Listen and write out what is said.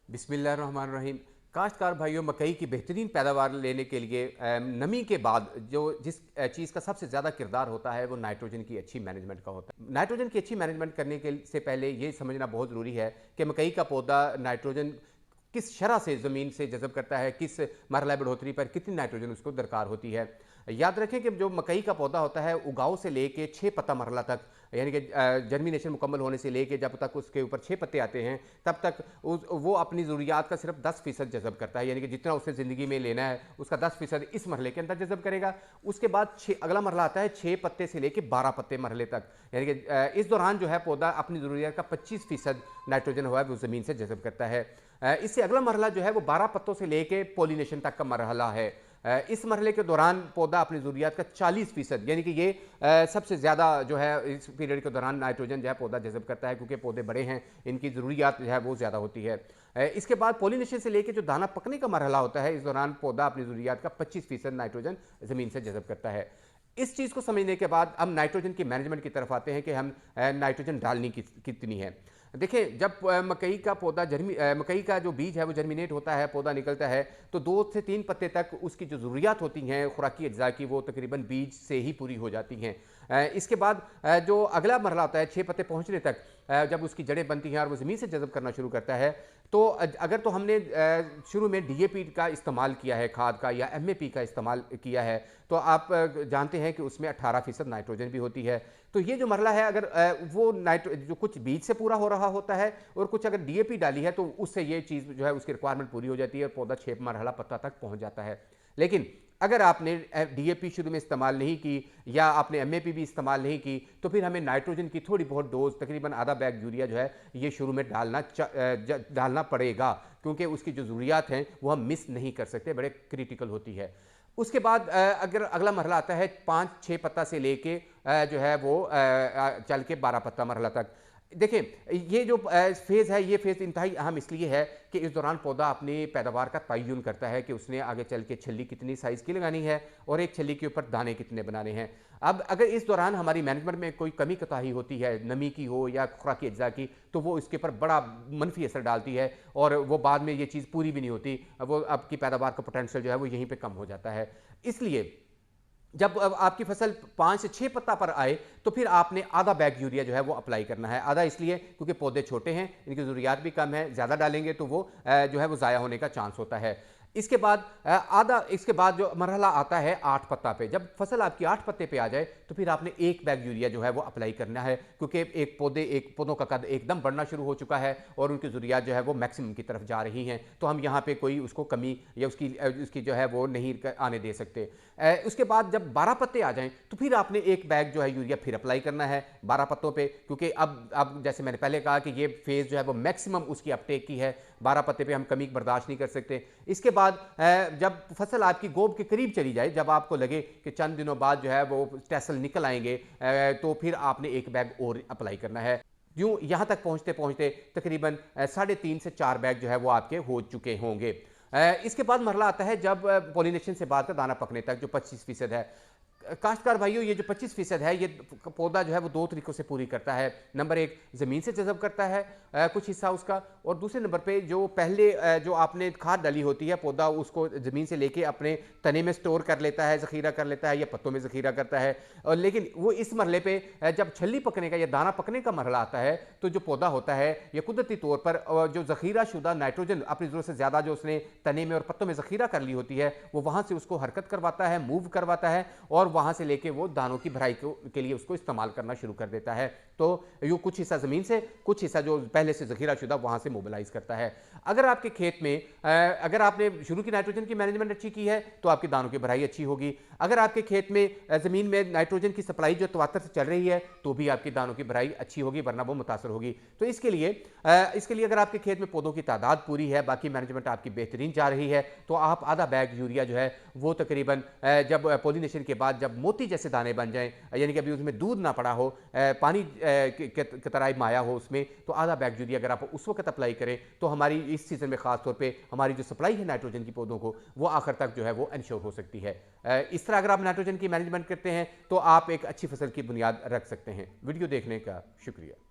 बिस्मिल्लाहिर्रहमानिर्रहीम। काश्तकार भाइयों, मकई की बेहतरीन पैदावार लेने के लिए नमी के बाद जो जिस चीज़ का सबसे ज़्यादा किरदार होता है वो नाइट्रोजन की अच्छी मैनेजमेंट का होता है। नाइट्रोजन की अच्छी मैनेजमेंट करने के से पहले ये समझना बहुत ज़रूरी है कि मकई का पौधा नाइट्रोजन किस शरह से ज़मीन से जज़ब करता है, किस मरहला बढ़ोतरी पर कितनी नाइट्रोजन उसको दरकार होती है। याद रखें कि जो मकई का पौधा होता है उगाव से लेके 6 पत्ता मरहला तक, यानी कि जर्मिनेशन मुकम्मल होने से लेके जब तक उसके ऊपर 6 पत्ते आते हैं तब तक वो अपनी ज़रूरियात का सिर्फ 10% जज़ब करता है, यानी कि जितना उसे ज़िंदगी में लेना है उसका 10% इस मरहले के अंदर जज़ब करेगा। उसके बाद अगला मरहला आता है 6 पत्ते से लेके 12 पत्ते मरहले तक, यानी कि इस दौरान जो है पौधा अपनी ज़रूरियात का 25% नाइट्रोजन हुआ है वो ज़मीन से जज़ब करता है। इससे अगला मरहला जो है वो 12 पत्तों से लेके पॉलिनेशन तक का मरहला है। इस मरहले के दौरान पौधा अपनी ज़रूरियात का 40%, यानी कि ये सबसे ज़्यादा जो है इस पीरियड के दौरान नाइट्रोजन जो है पौधा जज़ब करता है, क्योंकि पौधे बड़े हैं, इनकी ज़रूरियात जो है वो ज़्यादा होती है। इसके बाद पॉलिनेशन से लेकर जो दाना पकने का मरहला होता है, इस दौरान पौधा अपनी ज़रूरियात का 25% नाइट्रोजन ज़मीन से जज़ब करता है। इस चीज़ को समझने के बाद हम नाइट्रोजन की मैनेजमेंट की तरफ आते हैं कि हम नाइट्रोजन डालनी कितनी है। देखिए, जब मकई का पौधा मकई का जो बीज है वो जर्मिनेट होता है, पौधा निकलता है, तो 2 से 3 पत्ते तक उसकी जो ज़रूरियात होती हैं खुराकी अज्जा की, वो तकरीबन बीज से ही पूरी हो जाती हैं। इसके बाद जो अगला मरहला होता है 6 पत्ते पहुंचने तक, जब उसकी जड़ें बनती हैं और वो ज़मीन से जज़ब करना शुरू करता है, तो अगर तो हमने शुरू में डीएपी का इस्तेमाल किया है, खाद का, या एमएपी का इस्तेमाल किया है, तो आप जानते हैं कि उसमें 18% नाइट्रोजन भी होती है। तो ये जो मरला है, अगर वो जो कुछ बीज से पूरा हो रहा होता है और कुछ अगर डीएपी डाली है, तो उससे ये चीज़ जो है उसकी रिक्वायरमेंट पूरी हो जाती है और पौधा 6 मरहला पत्ता तक पहुंच जाता है। लेकिन अगर आपने डीएपी शुरू में इस्तेमाल नहीं की या आपने एमएपी भी इस्तेमाल नहीं की, तो फिर हमें नाइट्रोजन की थोड़ी बहुत डोज, तकरीबन आधा बैग यूरिया जो है ये शुरू में डालना पड़ेगा, क्योंकि उसकी जो ज़रूरियात हैं वो हम मिस नहीं कर सकते, बड़े क्रिटिकल होती है। उसके बाद अगर अगला मरहला आता है 5-6 पत्ता से लेके जो है वो चल के 12 पत्ता मरहला तक। देखिए, ये जो फेज़ है, ये फेज़ इंतहाई अहम इसलिए है कि इस दौरान पौधा अपनी पैदावार का तयन करता है कि उसने आगे चल के छल्ली कितनी साइज़ की लगानी है और एक छल्ली के ऊपर दाने कितने बनाने हैं। अब अगर इस दौरान हमारी मैनेजमेंट में कोई कमी कोताही होती है, नमी की हो या खुराकी अज्जा की, तो वो इसके ऊपर बड़ा मनफी असर डालती है और वो बाद में ये चीज़ पूरी भी नहीं होती। वो आपकी पैदावार का पोटेंशियल जो है वो यहीं पे कम हो जाता है। इसलिए जब आपकी फसल 5 से 6 पत्ता पर आए, तो फिर आपने आधा बैग यूरिया जो है वो अप्लाई करना है। आधा इसलिए क्योंकि पौधे छोटे हैं, इनकी ज़रूरियात भी कम है, ज़्यादा डालेंगे तो वो जो है वो ज़ाया होने का चांस होता है। इसके बाद जो मरहला आता है 8 पत्ता पे, जब फसल आपकी 8 पत्ते पे आ जाए, तो फिर आपने 1 बैग यूरिया जो है वो अप्लाई करना है, क्योंकि पौधों का कद एकदम बढ़ना शुरू हो चुका है और उनकी ज़रूरियात जो है वो मैक्सिमम की तरफ जा रही हैं। तो हम यहाँ पे कोई उसको कमी या उसकी जो है वो नहीं आने दे सकते। उसके बाद जब 12 पत्ते आ जाएं, तो फिर आपने 1 बैग जो है यूरिया फिर अप्लाई करना है 12 पत्तों पे, क्योंकि अब जैसे मैंने पहले कहा कि ये फेज़ जो है वो मैक्सिमम उसकी अपटेक की है, 12 पत्ते पे हम कमी बर्दाश्त नहीं कर सकते। इसके बाद जब फसल आपकी गोब के करीब चली जाए, जब आपको लगे कि चंद दिनों बाद जो है वो टैसल निकल आएंगे, तो फिर आपने 1 बैग और अप्लाई करना है। यूँ यहाँ तक पहुँचते पहुँचते तकरीबन 3.5 से 4 बैग जो है वो आपके हो चुके होंगे। इसके बाद मरला आता है जब पॉलिनेशन से बाद का दाना पकने तक, जो 25% है। काश्तकार भाइयों, ये जो 25% है, ये पौधा जो है वो 2 तरीकों से पूरी करता है। नंबर 1, ज़मीन से जज़ब करता है कुछ हिस्सा उसका, और दूसरे नंबर पे जो पहले जो आपने खाद डाली होती है, पौधा उसको ज़मीन से लेके अपने तने में स्टोर कर लेता है, ज़ख़ीरा कर लेता है या पत्तों में ज़ख़ीरा करता है। और लेकिन वो इस मरहले पे जब छल्ली पकने का या दाना पकने का मरहला आता है, तो जो पौधा होता है ये कुदरती तौर पर जो ज़ख़ीरा शुदा नाइट्रोजन अपनी ज़रूरत से ज़्यादा जो उसने तने में और पत्तों में ज़ख़ीरा कर ली होती है, वो वहाँ से उसको हरकत करवाता है, मूव करवाता है और वहाँ से लेके वो दानों की भराई के लिए उसको इस्तेमाल करना शुरू कर देता है। तो यूँ कुछ हिस्सा ज़मीन से, कुछ हिस्सा जो पहले से ज़ख़ीरा शुदा वहाँ से मोबिलाइज़ करता है। अगर आपके खेत में अगर आपने शुरू की नाइट्रोजन की मैनेजमेंट अच्छी की है, तो आपकी दानों की भराई अच्छी होगी। अगर आपके खेत में ज़मीन में नाइट्रोजन की सप्लाई जो तवातर से चल रही है, तो भी आपकी दानों की भराई अच्छी होगी, वरना वो मुतासर होगी। तो इसके लिए अगर आपके खेत में पौधों की तादाद पूरी है, बाकी मैनेजमेंट आपकी बेहतरीन जा रही है, तो आप आधा बैग यूरिया जो है वो तकरीबन जब पॉलिनेशन के बाद जब मोती जैसे दाने बन जाएं, यानी कि अभी उसमें दूध ना पड़ा हो, पानी की तरह माया हो उसमें, तो आधा बैग यूरिया अगर आप उस वक्त अप्लाई करें, तो हमारी इस सीज़न में ख़ास तौर पे हमारी जो सप्लाई है नाइट्रोजन की पौधों को, वो आखिर तक जो है वो इंश्योर हो सकती है। इस तरह अगर आप नाइट्रोजन की मैनेजमेंट करते हैं, तो आप एक अच्छी फसल की बुनियाद रख सकते हैं। वीडियो देखने का शुक्रिया।